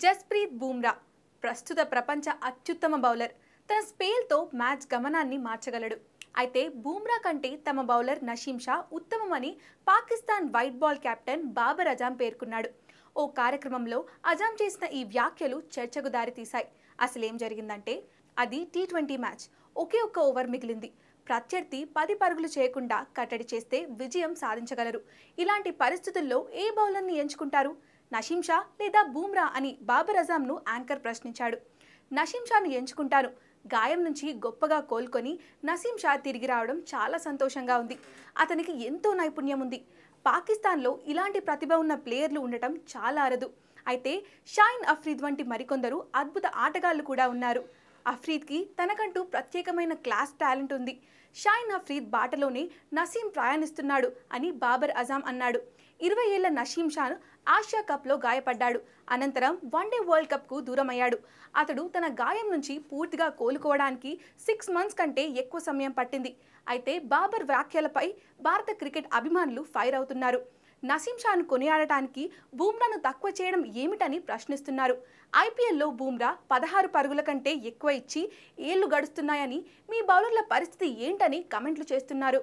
జస్ప్రీత్ బూమ్రా ప్రస్తుత ప్రపంచ అత్యుత్తమ బౌలర్. తన స్పేల్తో మ్యాచ్ గమనాన్ని మార్చగలడు. అయితే బూమ్రా కంటే తమ బౌలర్ నసీం షా ఉత్తమమని Pakistan white ball captain Babar Azam పేర్కొన్నాడు. ఓ కార్యక్రమంలో అజాం చేసిన ఈ వ్యాఖ్యలు చర్చకు దారితీశాయి. అసలేం జరిగిందంటే, అది టీ20 మ్యాచ్. ఒకే ఒక్క ఓవర్ మిగిలింది. ప్రత్యర్థి 10 పరుగులు చేయకుండా కట్టడి చేస్తే విజయం సాధించగలరు. ఇలాంటి పరిస్థితుల్లో ఏ బౌలర్ని ఎంచుకుంటారు, నసీం షా లేదా బూమ్రా అని బాబర్ అజాంను యాంకర్ ప్రశ్నించాడు. నసీం షాను ఎంచుకుంటాను. గాయం నుంచి గొప్పగా కోలుకొని నసీం షా తిరిగి రావడం చాలా సంతోషంగా ఉంది. అతనికి ఎంతో నైపుణ్యం ఉంది. పాకిస్తాన్లో ఇలాంటి ప్రతిభ ఉన్న ప్లేయర్లు ఉండటం చాలా అరుదు. అయితే షాయిన్ అఫ్రీద్ వంటి మరికొందరు అద్భుత ఆటగాళ్లు కూడా ఉన్నారు. అఫ్రీద్కి తనకంటూ ప్రత్యేకమైన క్లాస్ టాలెంట్ ఉంది. షాయిన్ అఫ్రీద్ బాటలోనే నసీం ప్రయాణిస్తున్నాడు అని బాబర్ అజాం అన్నాడు. 20 ఏళ్ల నసీం షా ఆసియా కప్లో గాయపడ్డాడు. అనంతరం వన్డే వరల్డ్ కప్కు దూరమయ్యాడు. అతడు తన గాయం నుంచి పూర్తిగా కోలుకోవడానికి 6 మంత్స్ కంటే ఎక్కువ సమయం పట్టింది. అయితే బాబర్ వ్యాఖ్యలపై భారత క్రికెట్ అభిమానులు ఫైర్ అవుతున్నారు. నసీం షాను కొనియాడటానికి బూమ్రాను తక్కువ చేయడం ఏమిటని ప్రశ్నిస్తున్నారు. ఐపీఎల్లో బూమ్రా 16 పరుగుల కంటే ఎక్కువ ఇచ్చి ఏళ్లు గడుస్తున్నాయని, మీ బౌలర్ల పరిస్థితి ఏంటని కమెంట్లు చేస్తున్నారు.